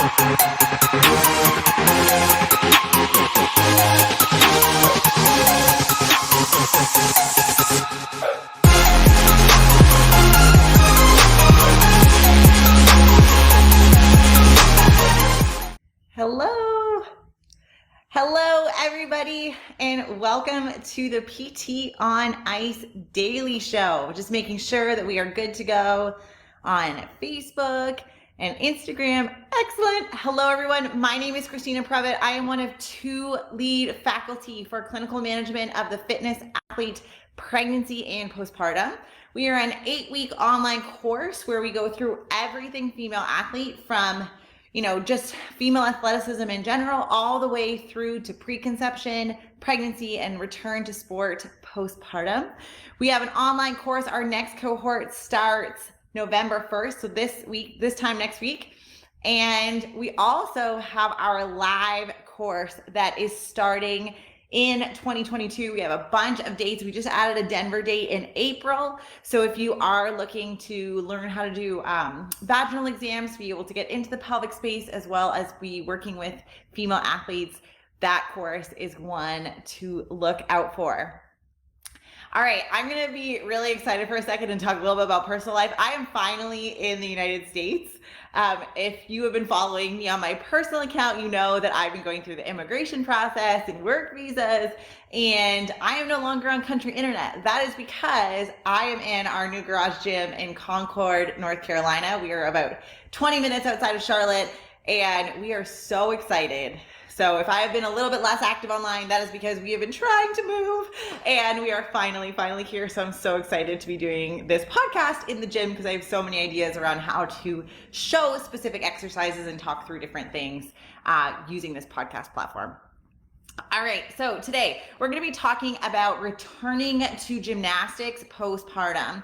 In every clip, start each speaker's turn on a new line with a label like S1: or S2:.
S1: Hello everybody, and welcome to the PT on Ice Daily Show. Just making sure that we are good to go on Facebook and Instagram. Excellent. Hello everyone. My name is Christina Previtt. I am one of two lead faculty for clinical management of the fitness athlete pregnancy and postpartum. We are an 8-week online course where we go through everything female athlete from just female athleticism in general, all the way through to preconception, pregnancy, and return to sport postpartum. We have an online course. Our next cohort starts November 1st, so this time next week. And we also have our live course that is starting in 2022. We have a bunch of dates. We just added a Denver date in April. So if you are looking to learn how to do vaginal exams, to be able to get into the pelvic space, as well as be working with female athletes, that course is one to look out for. All right, I'm gonna be really excited for a second and talk a little bit about personal life. I am finally in the United States. If you have been following me on my personal account, you know that I've been going through the immigration process and work visas, and I am no longer on country internet. That is because I am in our new garage gym in Concord, North Carolina. We are about 20 minutes outside of Charlotte, and we are so excited. So if I have been a little bit less active online, that is because we have been trying to move, and we are finally here. So I'm so excited to be doing this podcast in the gym because I have so many ideas around how to show specific exercises and talk through different things using this podcast platform. All right, so today we're going to be talking about returning to gymnastics postpartum.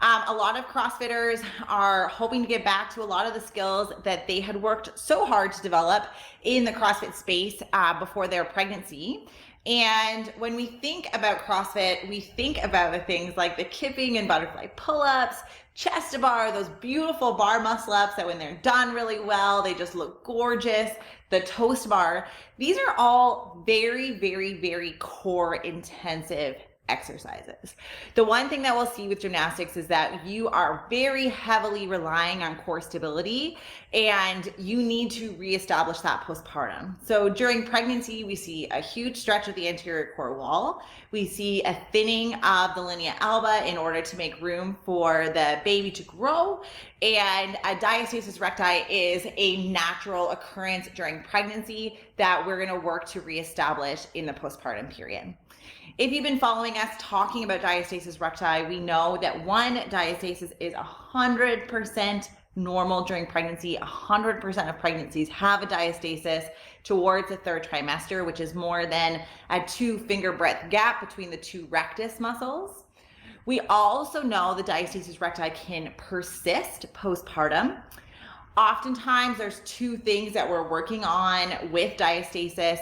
S1: A lot of CrossFitters are hoping to get back to a lot of the skills that they had worked so hard to develop in the CrossFit space before their pregnancy. And when we think about CrossFit, we think about the things like the kipping and butterfly pull-ups, chest to bar, those beautiful bar muscle ups that when they're done really well, they just look gorgeous. The toast bar. These are all very core intensive exercises. The one thing that we'll see with gymnastics is that you are very heavily relying on core stability, and you need to reestablish that postpartum. So during pregnancy, we see a huge stretch of the anterior core wall. We see a thinning of the linea alba in order to make room for the baby to grow. And a diastasis recti is a natural occurrence during pregnancy that we're going to work to reestablish in the postpartum period. If you've been following us talking about diastasis recti, we know that one, diastasis is 100% normal during pregnancy. 100% of pregnancies have a diastasis towards the third trimester, which is more than a 2-finger breadth gap between the two rectus muscles. We also know the diastasis recti can persist postpartum. Oftentimes there's two things that we're working on with diastasis.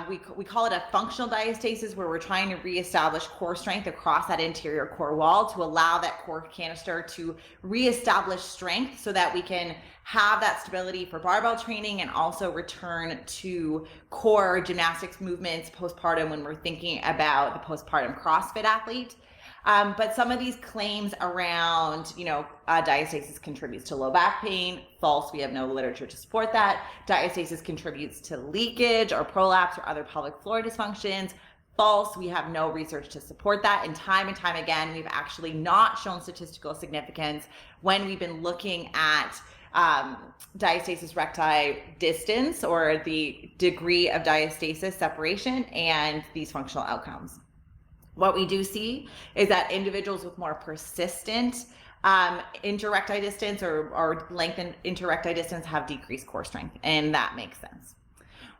S1: We call it a functional diastasis, where we're trying to reestablish core strength across that anterior core wall to allow that core canister to reestablish strength so that we can have that stability for barbell training and also return to core gymnastics movements postpartum when we're thinking about the postpartum CrossFit athlete. But some of these claims around, diastasis contributes to low back pain, false. We have no literature to support that. Diastasis contributes to leakage or prolapse or other pelvic floor dysfunctions. False. We have no research to support that. And time again, we've actually not shown statistical significance when we've been looking at diastasis recti distance, or the degree of diastasis separation, and these functional outcomes. What we do see is that individuals with more persistent interrecti distance or lengthened interrecti distance have decreased core strength, and that makes sense.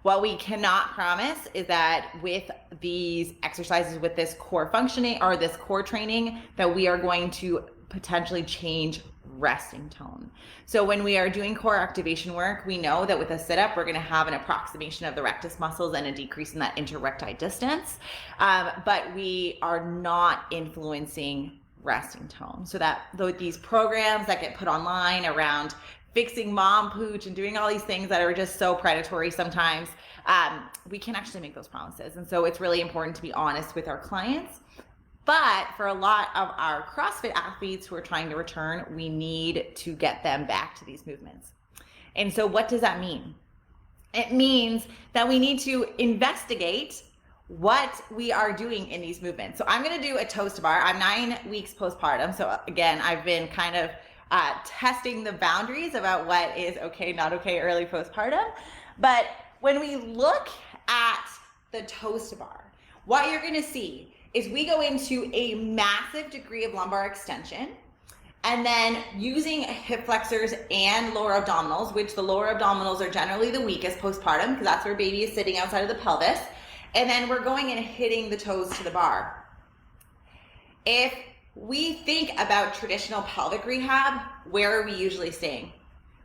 S1: What we cannot promise is that with these exercises, with this core functioning or this core training, that we are going to potentially change resting tone. So when we are doing core activation work, we know that with a sit-up, we're going to have an approximation of the rectus muscles and a decrease in that interrecti distance, but we are not influencing resting tone. So that these programs that get put online around fixing mom pooch and doing all these things that are just so predatory sometimes, we can actually make those promises. And so it's really important to be honest with our clients. But for a lot of our CrossFit athletes who are trying to return, we need to get them back to these movements. And so what does that mean? It means that we need to investigate what we are doing in these movements. So I'm going to do a toes to bar. I'm 9 weeks postpartum. So again, I've been kind of testing the boundaries about what is okay, not okay early postpartum. But when we look at the toes to bar, what you're going to see is we go into a massive degree of lumbar extension, and then using hip flexors and lower abdominals, which the lower abdominals are generally the weakest postpartum because that's where baby is sitting outside of the pelvis. And then we're going and hitting the toes to the bar. If we think about traditional pelvic rehab, where are we usually staying?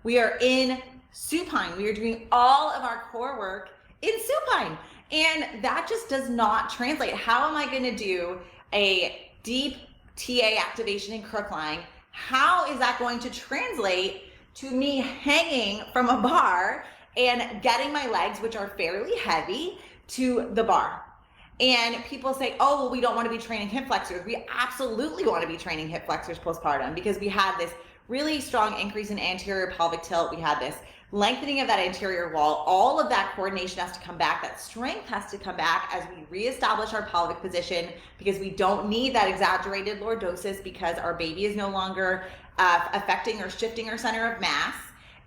S1: We are in supine. We are doing all of our core work in supine. And that just does not translate. How am I going to do a deep TA activation in crook lying? How is that going to translate to me hanging from a bar and getting my legs, which are fairly heavy, to the bar? And people say, oh, well, we don't want to be training hip flexors. We absolutely want to be training hip flexors postpartum because we had this really strong increase in anterior pelvic tilt. We had this lengthening of that anterior wall. All of that coordination has to come back. That strength has to come back as we reestablish our pelvic position because we don't need that exaggerated lordosis because our baby is no longer affecting or shifting our center of mass.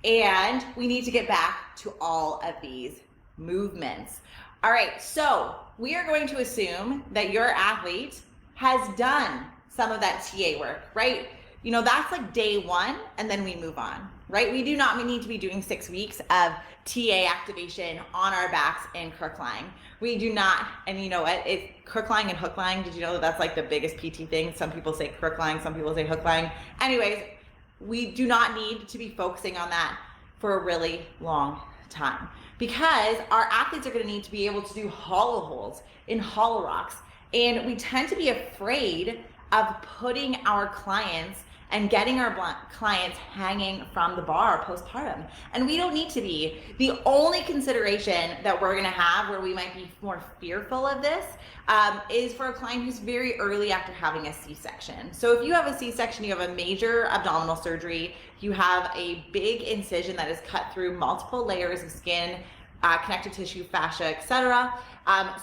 S1: And we need to get back to all of these movements. All right, so we are going to assume that your athlete has done some of that TA work, right? You know, that's like day one, and then we move on, right? We do not need to be doing 6 weeks of TA activation on our backs in crook lying. We do not, and you know what? It's crook lying and hook lying. Did you know that that's like the biggest PT thing? Some people say crook lying, some people say hook lying. Anyways, we do not need to be focusing on that for a really long time because our athletes are going to need to be able to do hollow holds in hollow rocks. And we tend to be afraid of putting our clients and getting our clients hanging from the bar postpartum. And we don't need to be. The only consideration that we're gonna have where we might be more fearful of this is for a client who's very early after having a C-section. So if you have a C-section, you have a major abdominal surgery, you have a big incision that is cut through multiple layers of skin, connective tissue, fascia, etc.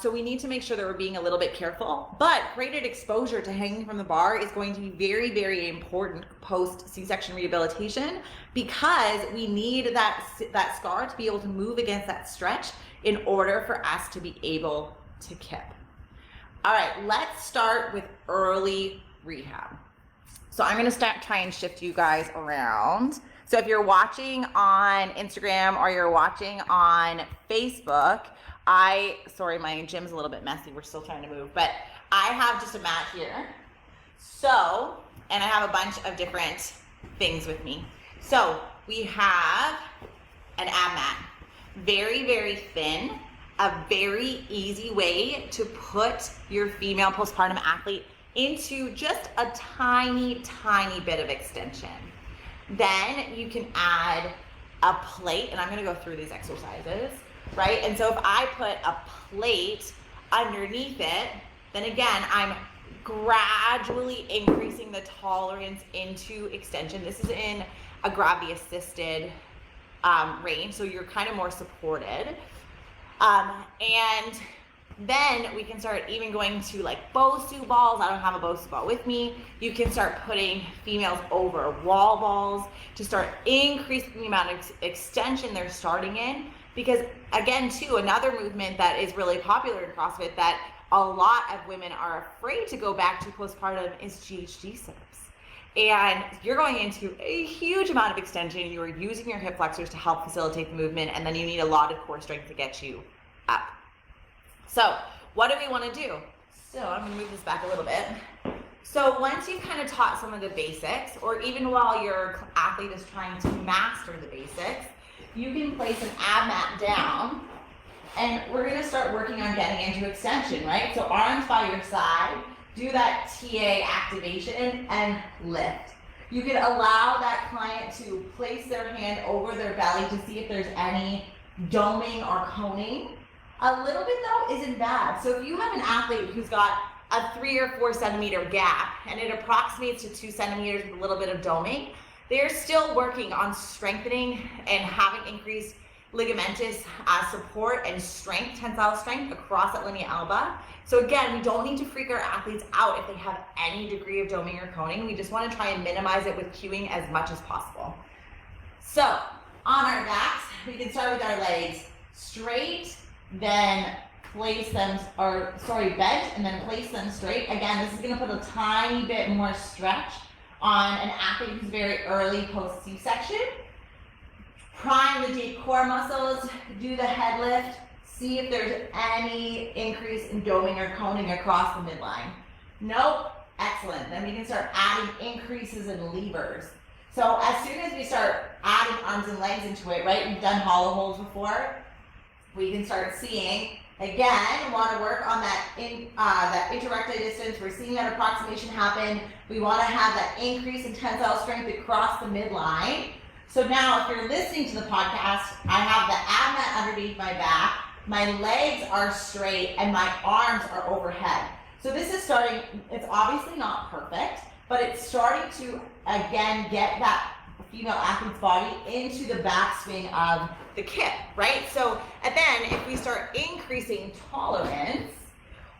S1: So we need to make sure that we're being a little bit careful, but graded exposure to hanging from the bar is going to be very, very important post C-section rehabilitation because we need that scar to be able to move against that stretch in order for us to be able to kip. All right, let's start with early rehab. So I'm gonna try and shift you guys around. So if you're watching on Instagram or you're watching on Facebook, sorry, my gym's a little bit messy. We're still trying to move, but I have just a mat here. So, and I have a bunch of different things with me. So we have an ab mat, very, very thin, a very easy way to put your female postpartum athlete into just a tiny, tiny bit of extension. Then you can add a plate, and I'm gonna go through these exercises, right? And so if I put a plate underneath it, then again, I'm gradually increasing the tolerance into extension. This is in a gravity assisted range, so you're kind of more supported. And then we can start even going to like Bosu balls. I don't have a Bosu ball with me. You can start putting females over wall balls to start increasing the amount of extension they're starting in. Because again, too, another movement that is really popular in CrossFit that a lot of women are afraid to go back to postpartum is GHD sit-ups. And you're going into a huge amount of extension. You are using your hip flexors to help facilitate the movement, and then you need a lot of core strength to get you up. So what do we want to do? So I'm going to move this back a little bit. So once you've kind of taught some of the basics, or even while your athlete is trying to master the basics, you can place an ab mat down, and we're going to start working on getting into extension, right? So arms by your side, do that TA activation and lift. You can allow that client to place their hand over their belly to see if there's any doming or coning. A little bit though isn't bad. So if you have an athlete who's got a 3 or 4 centimeter gap and it approximates to 2 centimeters with a little bit of doming, they're still working on strengthening and having increased ligamentous support and strength, tensile strength across that linea alba. So again, we don't need to freak our athletes out if they have any degree of doming or coning. We just want to try and minimize it with cueing as much as possible. So on our backs, we can start with our legs straight, then place them, bent, and then place them straight. Again, this is going to put a tiny bit more stretch on an athlete who's very early post C-section. Prime the deep core muscles, do the head lift, see if there's any increase in doming or coning across the midline. Nope, excellent. Then we can start adding increases in levers. So as soon as we start adding arms and legs into it, right, we've done hollow holds before, we can start seeing, again, want to work on that interrecti distance. We're seeing that approximation happen. We want to have that increase in tensile strength across the midline. So now if you're listening to the podcast, I have the ab mat underneath my back, my legs are straight, and my arms are overhead. So this is starting, it's obviously not perfect, but it's starting to, again, get that female athlete's body into the backswing of the kip, right? So, and then if we start increasing tolerance,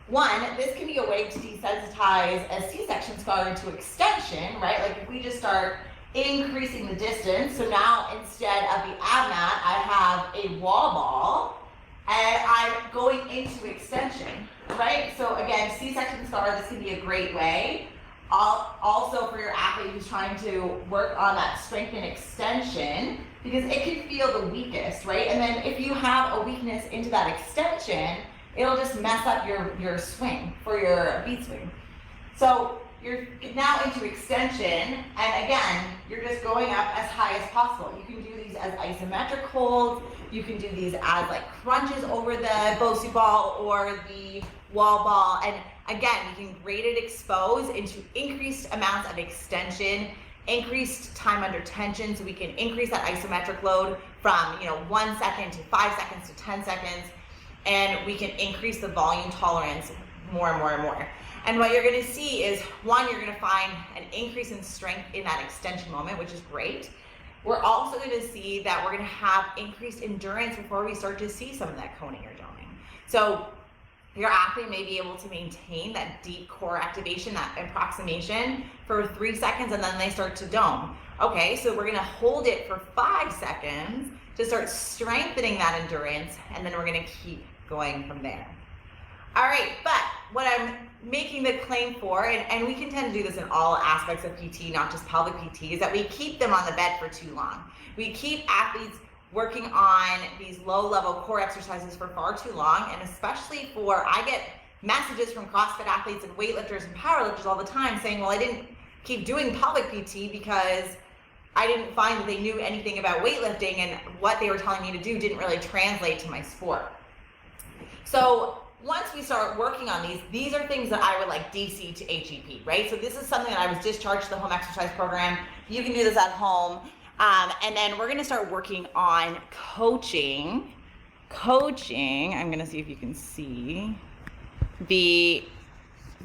S1: one, this can be a way to desensitize a C-section scar into extension, right? Like if we just start increasing the distance, so now instead of the ab mat, I have a wall ball, and I'm going into extension, right? So again, C-section scar, this can be a great way. Also for your athlete who's trying to work on that strength and extension, because it can feel the weakest, right? And then if you have a weakness into that extension, it'll just mess up your swing for your beat swing. So you're now into extension, and again, you're just going up as high as possible. You can do these as isometric holds, you can do these as like crunches over the Bosu ball or the wall ball, and again, we can graded expose into increased amounts of extension, increased time under tension, so we can increase that isometric load from 1 second to 5 seconds to 10 seconds, and we can increase the volume tolerance more and more and more. And what you're going to see is, one, you're going to find an increase in strength in that extension moment, which is great. We're also going to see that we're going to have increased endurance before we start to see some of that coning or doming. So your athlete may be able to maintain that deep core activation, that approximation for 3 seconds, and then they start to dome. Okay, so we're going to hold it for 5 seconds to start strengthening that endurance, and then we're going to keep going from there. All right, but what I'm making the claim for, and we can tend to do this in all aspects of PT, not just pelvic PT, is that we keep them on the bed for too long. We keep athletes working on these low-level core exercises for far too long, and especially I get messages from CrossFit athletes and weightlifters and powerlifters all the time saying, well, I didn't keep doing pelvic PT because I didn't find that they knew anything about weightlifting, and what they were telling me to do didn't really translate to my sport. So once we start working on these are things that I would like DC to HEP, right? So this is something that I was discharged to the home exercise program. You can do this at home. And then we're gonna start working on coaching. I'm gonna see if you can see the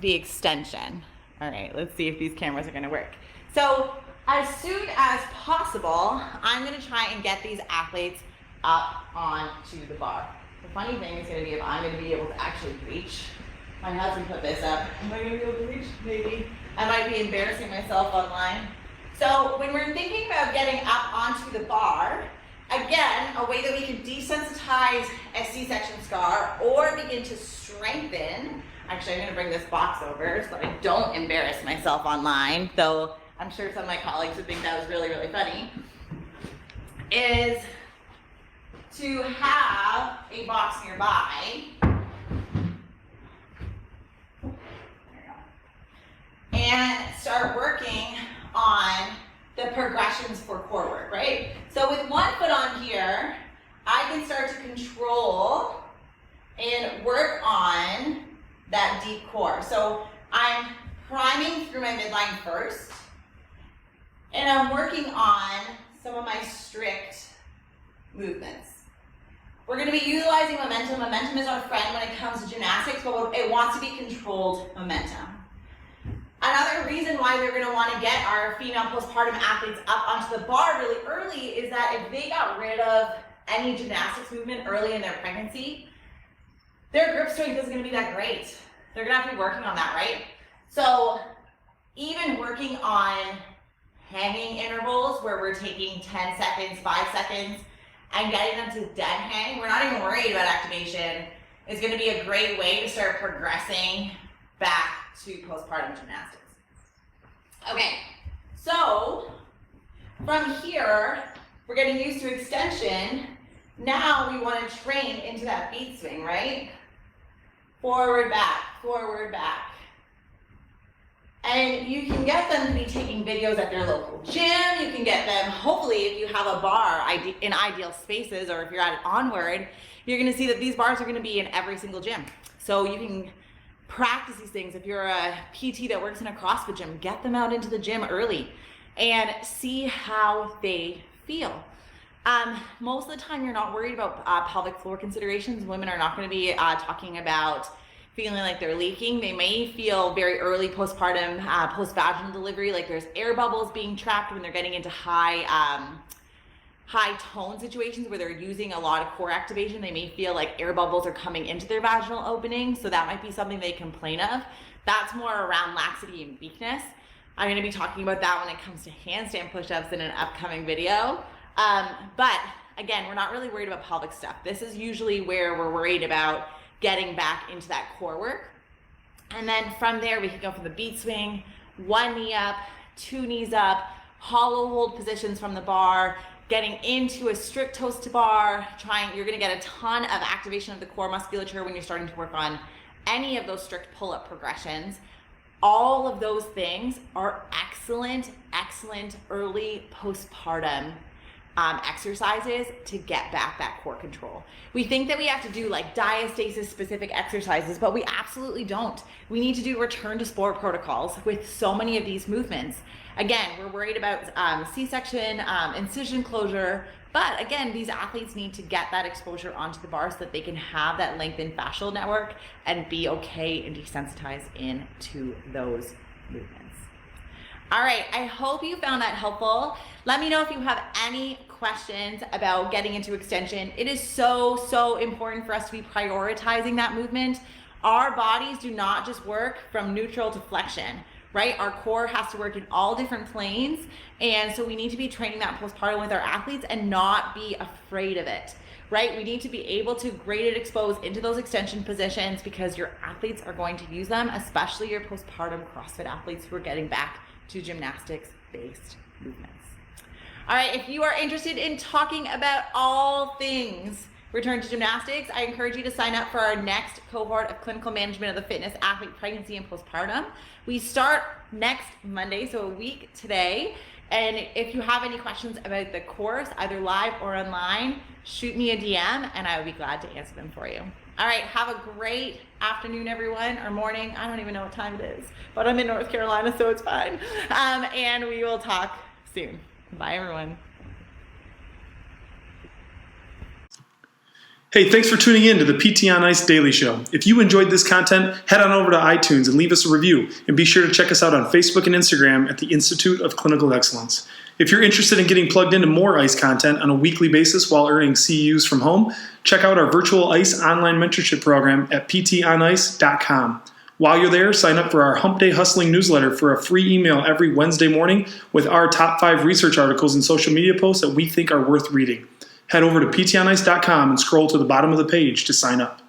S1: extension. All right, let's see if these cameras are gonna work. So as soon as possible, I'm gonna try and get these athletes up onto the bar. The funny thing is going to be if I'm going to be able to actually reach. My husband put this up. Am I going to be able to reach? Maybe. I might be embarrassing myself online. So when we're thinking about getting up onto the bar, again, a way that we can desensitize a C-section scar or begin to strengthen. Actually, I'm going to bring this box over so that I don't embarrass myself online, though I'm sure some of my colleagues would think that was really, really funny, is to have a box nearby and start working on the progressions for core work, right? So with one foot on here, I can start to control and work on that deep core. So I'm priming through my midline first, and I'm working on some of my strict movements. We're going to be utilizing momentum. Momentum is our friend when it comes to gymnastics, but it wants to be controlled momentum. Another reason why we're going to want to get our female postpartum athletes up onto the bar really early is that if they got rid of any gymnastics movement early in their pregnancy, their grip strength isn't going to be that great. They're going to have to be working on that, right? So even working on hanging intervals where we're taking 10 seconds, 5 seconds, and getting them to dead hang, we're not even worried about activation, is going to be a great way to start progressing back to postpartum gymnastics. Okay, so from here, we're getting used to extension. Now we want to train into that beat swing, right? Forward, back, forward, back. And you can get them to be taking videos at their local gym. You can get them, hopefully, if you have a bar in ideal spaces, or if you're at Onward, you're going to see that these bars are going to be in every single gym. So you can practice these things. If you're a PT that works in a CrossFit gym, get them out into the gym early and see how they feel. Most of the time, you're not worried about pelvic floor considerations. Women are not going to be talking about feeling like they're leaking. They may feel very early postpartum, post-vaginal delivery, like there's air bubbles being trapped when they're getting into high tone situations where they're using a lot of core activation. They may feel like air bubbles are coming into their vaginal opening, so that might be something they complain of. That's more around laxity and weakness. I'm going to be talking about that when it comes to handstand push-ups in an upcoming video. But again, we're not really worried about pelvic stuff. This is usually where we're worried about getting back into that core work. And then from there, we can go from the beat swing, 1 knee up, 2 knees up, hollow hold positions from the bar, getting into a strict toes to bar, you're gonna get a ton of activation of the core musculature when you're starting to work on any of those strict pull-up progressions. All of those things are excellent early postpartum exercises to get back that core control. We think that we have to do like diastasis specific exercises, but we absolutely don't. We need to do return to sport protocols with so many of these movements. Again, we're worried about C-section, incision closure, but again, these athletes need to get that exposure onto the bar so that they can have that lengthened fascial network and be okay and desensitized into those movements. All right, I hope you found that helpful. Let me know if you have any questions about getting into extension. It is so important for us to be prioritizing that movement. Our bodies do not just work from neutral to flexion, right? Our core has to work in all different planes. And so we need to be training that postpartum with our athletes and not be afraid of it, right? We need to be able to graded expose into those extension positions because your athletes are going to use them, especially your postpartum CrossFit athletes who are getting back to gymnastics-based movements. All right, if you are interested in talking about all things return to gymnastics, I encourage you to sign up for our next cohort of clinical management of the fitness athlete pregnancy and postpartum. We start next Monday, so a week today. And if you have any questions about the course, either live or online, shoot me a DM and I would be glad to answer them for you. All right, have a great afternoon, everyone, or morning. I don't even know what time it is, but I'm in North Carolina, so it's fine. And we will talk soon. Bye, everyone.
S2: Hey, thanks for tuning in to the PT on Ice Daily Show. If you enjoyed this content, head on over to iTunes and leave us a review. And be sure to check us out on Facebook and Instagram at the Institute of Clinical Excellence. If you're interested in getting plugged into more ICE content on a weekly basis while earning CEUs from home, check out our virtual ICE online mentorship program at ptonice.com. While you're there, sign up for our Hump Day Hustling newsletter for a free email every Wednesday morning with our top 5 research articles and social media posts that we think are worth reading. Head over to ptonice.com and scroll to the bottom of the page to sign up.